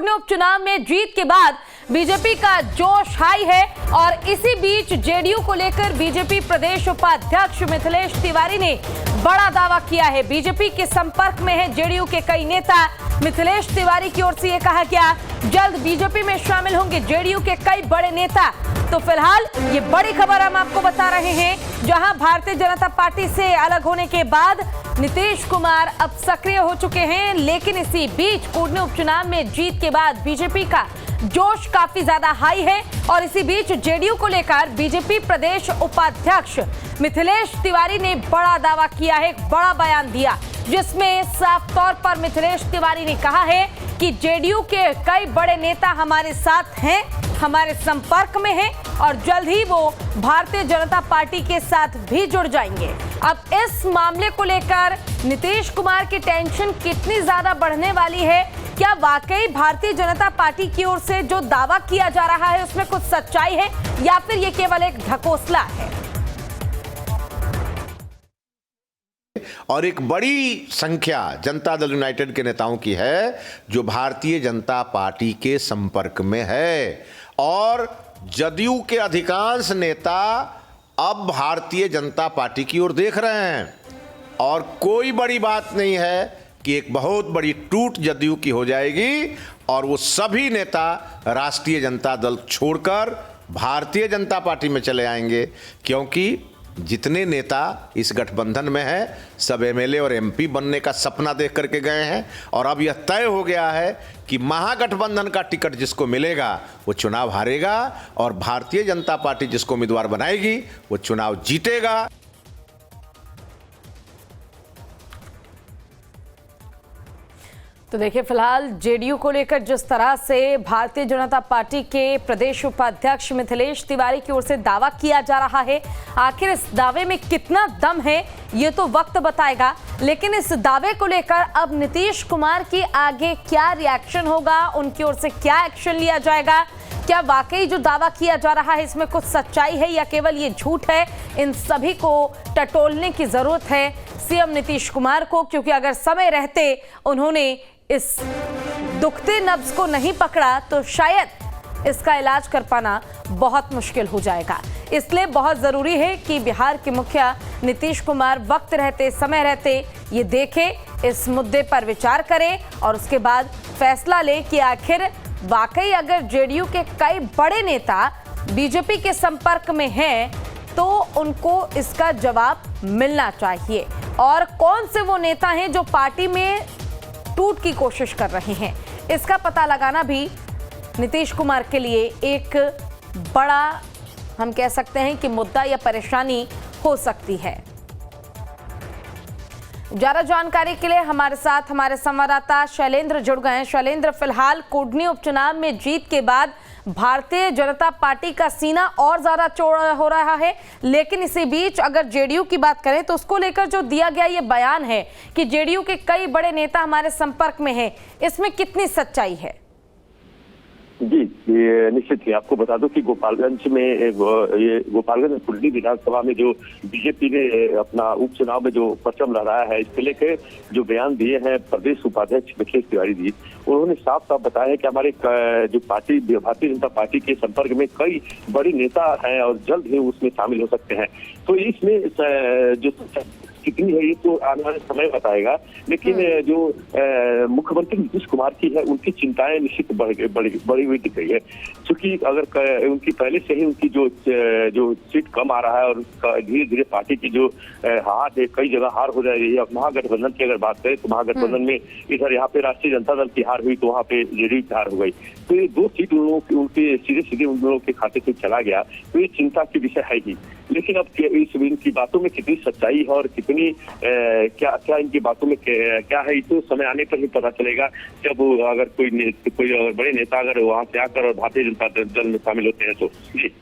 कोडनी उपचुनाव में जीत के बाद बीजेपी का जोश हाई है और इसी बीच जेडीयू को लेकर बीजेपी प्रदेश उपाध्यक्ष मिथिलेश तिवारी ने बड़ा दावा किया है। बीजेपी के संपर्क में है जेडीयू के कई नेता। मिथिलेश तिवारी की ओर से यह कहा गया, जल्द बीजेपी में शामिल होंगे जेडीयू के कई बड़े नेता। तो फिलहाल ये बड़ी खबर हम आपको बता रहे हैं, जहां भारतीय जनता पार्टी से अलग होने के बाद नीतीश कुमार अब सक्रिय हो चुके हैं, लेकिन इसी बीच कोडनी उपचुनाव में जीत के बाद बीजेपी का जोश काफी ज्यादा हाई है और इसी बीच जेडीयू को लेकर बीजेपी प्रदेश उपाध्यक्ष मिथिलेश तिवारी ने बड़ा दावा किया है, एक बड़ा बयान दिया, जिसमें साफ तौर पर मिथिलेश तिवारी ने कहा है कि जेडीयू के कई बड़े नेता हमारे साथ हैं, हमारे संपर्क में हैं और जल्द ही वो भारतीय जनता पार्टी के साथ भी जुड़ जाएंगे। अब इस मामले को लेकर नीतीश कुमार की टेंशन कितनी ज्यादा बढ़ने वाली है? क्या वाकई भारतीय जनता पार्टी की ओर से जो दावा किया जा रहा है उसमें कुछ सच्चाई है या फिर ये केवल एक ढकोसला है? और एक बड़ी संख्या जनता दल यूनाइटेड के नेताओं की है जो भारतीय जनता पार्टी के संपर्क में है और जदयू के अधिकांश नेता अब भारतीय जनता पार्टी की ओर देख रहे हैं और कोई बड़ी बात नहीं है कि एक बहुत बड़ी टूट जदयू की हो जाएगी और वो सभी नेता राष्ट्रीय जनता दल छोड़कर भारतीय जनता पार्टी में चले आएंगे, क्योंकि जितने नेता इस गठबंधन में हैं सब एमएलए और एमपी बनने का सपना देख करके गए हैं और अब यह तय हो गया है कि महागठबंधन का टिकट जिसको मिलेगा वो चुनाव हारेगा और भारतीय जनता पार्टी जिसको उम्मीदवार बनाएगी वो चुनाव जीतेगा। तो देखिए, फिलहाल जेडीयू को लेकर जिस तरह से भारतीय जनता पार्टी के प्रदेश उपाध्यक्ष मिथिलेश तिवारी की ओर से दावा किया जा रहा है, आखिर इस दावे में कितना दम है ये तो वक्त बताएगा। लेकिन इस दावे को लेकर अब नीतीश कुमार की आगे क्या रिएक्शन होगा, उनकी ओर से क्या एक्शन लिया जाएगा, क्या वाकई जो दावा किया जा रहा है इसमें कुछ सच्चाई है या केवल ये झूठ है, इन सभी को टटोलने की जरूरत है सीएम नीतीश कुमार को, क्योंकि अगर समय रहते उन्होंने इस दुखते नब्ज को नहीं पकड़ा तो शायद इसका इलाज कर पाना बहुत मुश्किल हो जाएगा। इसलिए बहुत जरूरी है कि बिहार के मुखिया नीतीश कुमार वक्त रहते, समय रहते ये देखें, इस मुद्दे पर विचार करें और उसके बाद फैसला लें कि आखिर वाकई अगर जेडीयू के कई बड़े नेता बीजेपी के संपर्क में हैं तो उनको इसका जवाब मिलना चाहिए और कौन से वो नेता हैं जो पार्टी में टूट की कोशिश कर रहे हैं, इसका पता लगाना भी नीतीश कुमार के लिए एक बड़ा, हम कह सकते हैं कि मुद्दा या परेशानी हो सकती है। ज्यादा जानकारी के लिए हमारे साथ हमारे संवाददाता शैलेंद्र जुड़ गए हैं। शैलेंद्र, फिलहाल कोडनी उपचुनाव में जीत के बाद भारतीय जनता पार्टी का सीना और ज्यादा चौड़ा हो रहा है, लेकिन इसी बीच अगर जेडीयू की बात करें तो उसको लेकर जो दिया गया ये बयान है कि जेडीयू के कई बड़े नेता हमारे संपर्क में हैं, इसमें कितनी सच्चाई है? जी, निश्चित ही आपको बता दूं कि गोपालगंज में गोपालगंज कुंडली विधानसभा में जो बीजेपी ने अपना उपचुनाव में जो परचम लहराया है, इसके लेकर जो बयान दिए हैं प्रदेश उपाध्यक्ष मिथिलेश तिवारी जी, उन्होंने साफ साफ बताया है कि हमारे जो पार्टी भारतीय जनता पार्टी के संपर्क में कई बड़े नेता हैं और जल्द ही उसमें शामिल हो सकते हैं। तो इसमें जो कितनी है ये तो आने वाले समय बताएगा, लेकिन जो मुख्यमंत्री नीतीश कुमार की है उनकी चिंताएं निश्चित बढ़ी हुई दिख रही है, क्योंकि अगर उनकी पहले से ही उनकी जो सीट कम आ रहा है और धीरे धीरे पार्टी की जो हार है, कई जगह हार हो जा रही है। महागठबंधन की अगर बात करें तो महागठबंधन में इधर यहाँ पे राष्ट्रीय जनता दल की हार हुई तो वहाँ पे जेडीयू की हार हो गई, तो ये 2 सीट उनके सीधे उन लोगों के खाते से चला गया, तो ये चिंता की विषय है ही। लेकिन अब इनकी बातों में कितनी सच्चाई है और कितनी क्या इनकी बातों में क्या है, तो समय आने पर ही पता चलेगा, जब अगर कोई बड़े नेता अगर वहां से आकर और भारतीय जनता दल में शामिल होते हैं तो। जी।